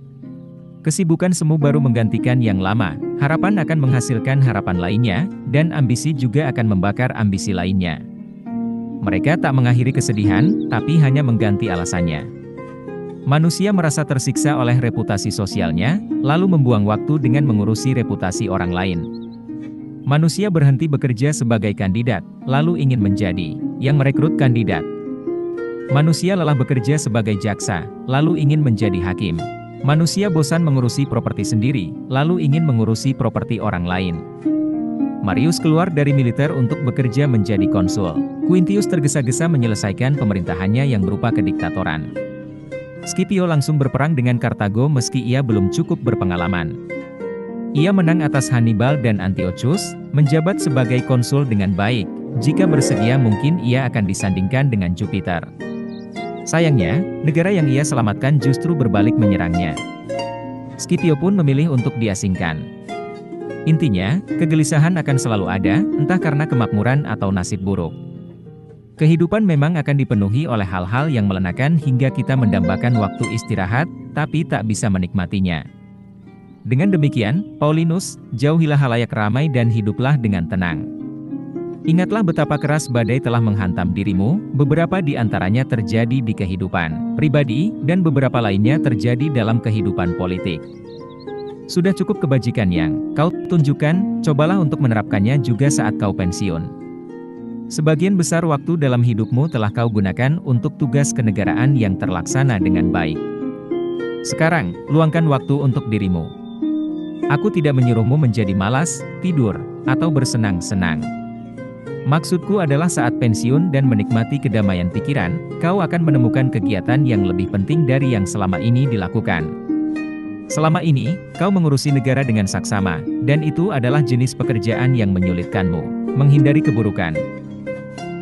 Kesibukan semu baru menggantikan yang lama, harapan akan menghasilkan harapan lainnya, dan ambisi juga akan membakar ambisi lainnya. Mereka tak mengakhiri kesedihan, tapi hanya mengganti alasannya. Manusia merasa tersiksa oleh reputasi sosialnya, lalu membuang waktu dengan mengurusi reputasi orang lain. Manusia berhenti bekerja sebagai kandidat, lalu ingin menjadi yang merekrut kandidat. Manusia lelah bekerja sebagai jaksa, lalu ingin menjadi hakim. Manusia bosan mengurusi properti sendiri, lalu ingin mengurusi properti orang lain. Marius keluar dari militer untuk bekerja menjadi konsul. Quintius tergesa-gesa menyelesaikan pemerintahannya yang berupa kediktatoran. Scipio langsung berperang dengan Kartago meski ia belum cukup berpengalaman. Ia menang atas Hannibal dan Antiochus, menjabat sebagai konsul dengan baik. Jika bersedia mungkin ia akan disandingkan dengan Jupiter. Sayangnya, negara yang ia selamatkan justru berbalik menyerangnya. Scipio pun memilih untuk diasingkan. Intinya, kegelisahan akan selalu ada, entah karena kemakmuran atau nasib buruk. Kehidupan memang akan dipenuhi oleh hal-hal yang melenakan hingga kita mendambakan waktu istirahat, tapi tak bisa menikmatinya. Dengan demikian, Paulinus, jauhilah halayak ramai dan hiduplah dengan tenang. Ingatlah betapa keras badai telah menghantam dirimu, beberapa di antaranya terjadi di kehidupan pribadi, dan beberapa lainnya terjadi dalam kehidupan politik. Sudah cukup kebajikan yang kau tunjukkan, cobalah untuk menerapkannya juga saat kau pensiun. Sebagian besar waktu dalam hidupmu telah kau gunakan untuk tugas kenegaraan yang terlaksana dengan baik. Sekarang, luangkan waktu untuk dirimu. Aku tidak menyuruhmu menjadi malas, tidur, atau bersenang-senang. Maksudku adalah saat pensiun dan menikmati kedamaian pikiran, kau akan menemukan kegiatan yang lebih penting dari yang selama ini dilakukan. Selama ini, kau mengurusi negara dengan saksama, dan itu adalah jenis pekerjaan yang menyulitkanmu, menghindari keburukan.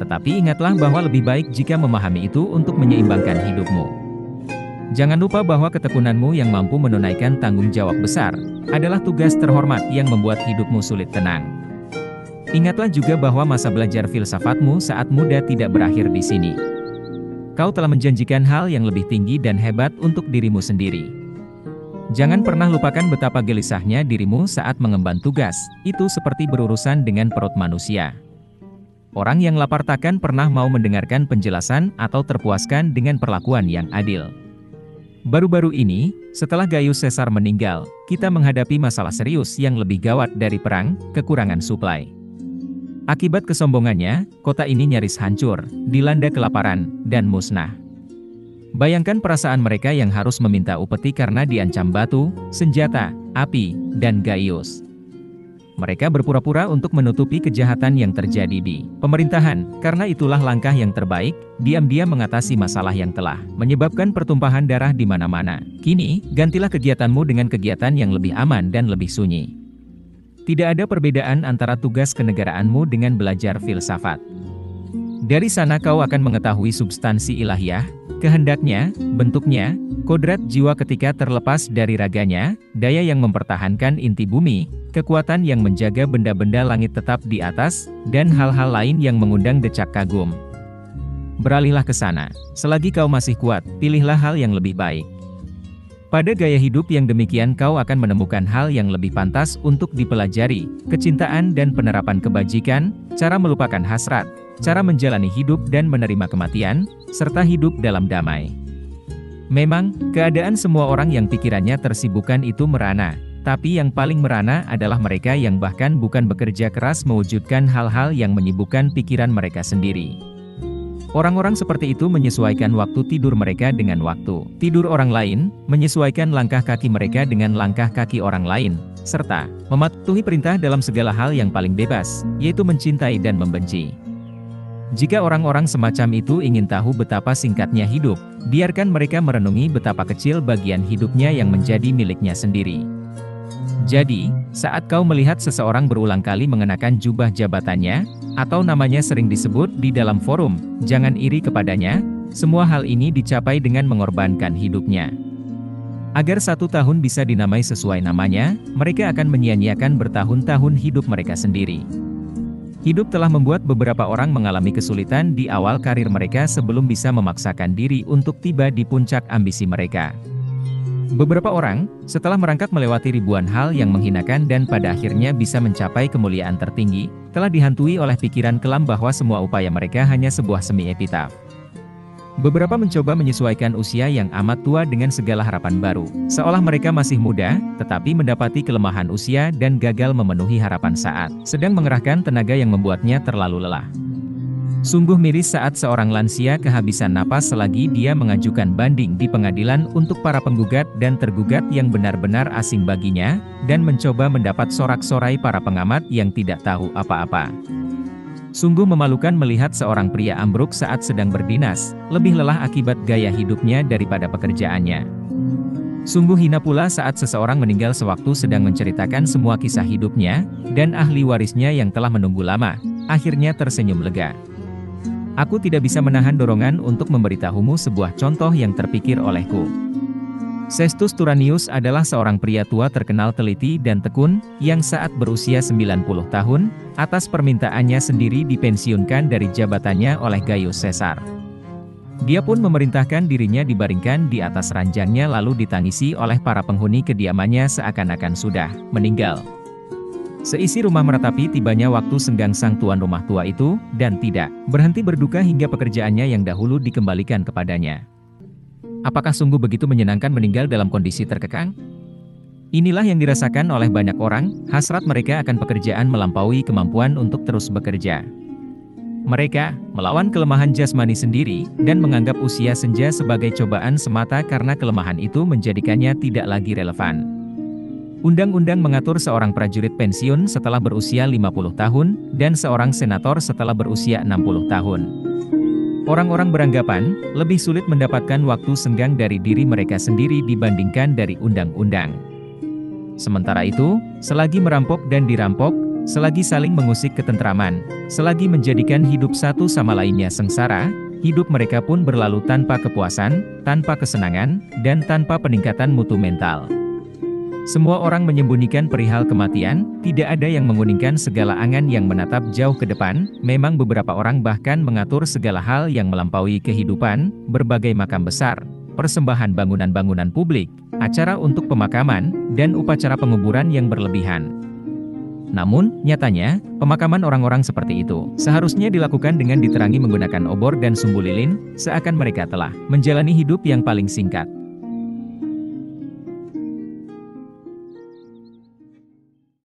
Tetapi ingatlah bahwa lebih baik jika memahami itu untuk menyeimbangkan hidupmu. Jangan lupa bahwa ketekunanmu yang mampu menunaikan tanggung jawab besar, adalah tugas terhormat yang membuat hidupmu sulit tenang. Ingatlah juga bahwa masa belajar filsafatmu saat muda tidak berakhir di sini. Kau telah menjanjikan hal yang lebih tinggi dan hebat untuk dirimu sendiri. Jangan pernah lupakan betapa gelisahnya dirimu saat mengemban tugas, itu seperti berurusan dengan perut manusia. Orang yang lapar takkan pernah mau mendengarkan penjelasan atau terpuaskan dengan perlakuan yang adil. Baru-baru ini, setelah Gaius Caesar meninggal, kita menghadapi masalah serius yang lebih gawat dari perang, kekurangan suplai. Akibat kesombongannya, kota ini nyaris hancur, dilanda kelaparan, dan musnah. Bayangkan perasaan mereka yang harus meminta upeti karena diancam batu, senjata, api, dan Gaius. Mereka berpura-pura untuk menutupi kejahatan yang terjadi di pemerintahan, karena itulah langkah yang terbaik, diam-diam mengatasi masalah yang telah menyebabkan pertumpahan darah di mana-mana. Kini, gantilah kegiatanmu dengan kegiatan yang lebih aman dan lebih sunyi. Tidak ada perbedaan antara tugas kenegaraanmu dengan belajar filsafat. Dari sana kau akan mengetahui substansi ilahiyah, kehendaknya, bentuknya, kodrat jiwa ketika terlepas dari raganya, daya yang mempertahankan inti bumi, kekuatan yang menjaga benda-benda langit tetap di atas, dan hal-hal lain yang mengundang decak kagum. Beralihlah ke sana. Selagi kau masih kuat, pilihlah hal yang lebih baik. Pada gaya hidup yang demikian kau akan menemukan hal yang lebih pantas untuk dipelajari, kecintaan dan penerapan kebajikan, cara melupakan hasrat, cara menjalani hidup dan menerima kematian, serta hidup dalam damai. Memang, keadaan semua orang yang pikirannya tersibukkan itu merana, tapi yang paling merana adalah mereka yang bahkan bukan bekerja keras mewujudkan hal-hal yang menyibukkan pikiran mereka sendiri. Orang-orang seperti itu menyesuaikan waktu tidur mereka dengan waktu tidur orang lain, menyesuaikan langkah kaki mereka dengan langkah kaki orang lain, serta mematuhi perintah dalam segala hal yang paling bebas, yaitu mencintai dan membenci. Jika orang-orang semacam itu ingin tahu betapa singkatnya hidup, biarkan mereka merenungi betapa kecil bagian hidupnya yang menjadi miliknya sendiri. Jadi, saat kau melihat seseorang berulang kali mengenakan jubah jabatannya, atau namanya sering disebut di dalam forum, jangan iri kepadanya, semua hal ini dicapai dengan mengorbankan hidupnya. Agar 1 tahun bisa dinamai sesuai namanya, mereka akan menyia-nyiakan bertahun-tahun hidup mereka sendiri. Hidup telah membuat beberapa orang mengalami kesulitan di awal karir mereka sebelum bisa memaksakan diri untuk tiba di puncak ambisi mereka. Beberapa orang, setelah merangkak melewati ribuan hal yang menghinakan dan pada akhirnya bisa mencapai kemuliaan tertinggi, telah dihantui oleh pikiran kelam bahwa semua upaya mereka hanya sebuah semi epitaf. Beberapa mencoba menyesuaikan usia yang amat tua dengan segala harapan baru, seolah mereka masih muda, tetapi mendapati kelemahan usia dan gagal memenuhi harapan saat sedang mengerahkan tenaga yang membuatnya terlalu lelah. Sungguh miris saat seorang lansia kehabisan napas selagi dia mengajukan banding di pengadilan untuk para penggugat dan tergugat yang benar-benar asing baginya, dan mencoba mendapat sorak-sorai para pengamat yang tidak tahu apa-apa. Sungguh memalukan melihat seorang pria ambruk saat sedang berdinas, lebih lelah akibat gaya hidupnya daripada pekerjaannya. Sungguh hina pula saat seseorang meninggal sewaktu sedang menceritakan semua kisah hidupnya, dan ahli warisnya yang telah menunggu lama, akhirnya tersenyum lega. Aku tidak bisa menahan dorongan untuk memberitahumu sebuah contoh yang terpikir olehku. Sextus Turanius adalah seorang pria tua terkenal teliti dan tekun, yang saat berusia 90 tahun, atas permintaannya sendiri dipensiunkan dari jabatannya oleh Gaius Caesar. Dia pun memerintahkan dirinya dibaringkan di atas ranjangnya lalu ditangisi oleh para penghuni kediamannya seakan-akan sudah meninggal. Seisi rumah meratapi tibanya waktu senggang sang tuan rumah tua itu, dan tidak berhenti berduka hingga pekerjaannya yang dahulu dikembalikan kepadanya. Apakah sungguh begitu menyenangkan meninggal dalam kondisi terkekang? Inilah yang dirasakan oleh banyak orang, hasrat mereka akan pekerjaan melampaui kemampuan untuk terus bekerja. Mereka melawan kelemahan jasmani sendiri, dan menganggap usia senja sebagai cobaan semata karena kelemahan itu menjadikannya tidak lagi relevan. Undang-undang mengatur seorang prajurit pensiun setelah berusia 50 tahun, dan seorang senator setelah berusia 60 tahun. Orang-orang beranggapan, lebih sulit mendapatkan waktu senggang dari diri mereka sendiri dibandingkan dari undang-undang. Sementara itu, selagi merampok dan dirampok, selagi saling mengusik ketentraman, selagi menjadikan hidup satu sama lainnya sengsara, hidup mereka pun berlalu tanpa kepuasan, tanpa kesenangan, dan tanpa peningkatan mutu mental. Semua orang menyembunyikan perihal kematian, tidak ada yang menguningkan segala angan yang menatap jauh ke depan. Memang beberapa orang bahkan mengatur segala hal yang melampaui kehidupan, berbagai makam besar, persembahan bangunan-bangunan publik, acara untuk pemakaman, dan upacara penguburan yang berlebihan. Namun, nyatanya, pemakaman orang-orang seperti itu seharusnya dilakukan dengan diterangi menggunakan obor dan sumbu lilin, seakan mereka telah menjalani hidup yang paling singkat.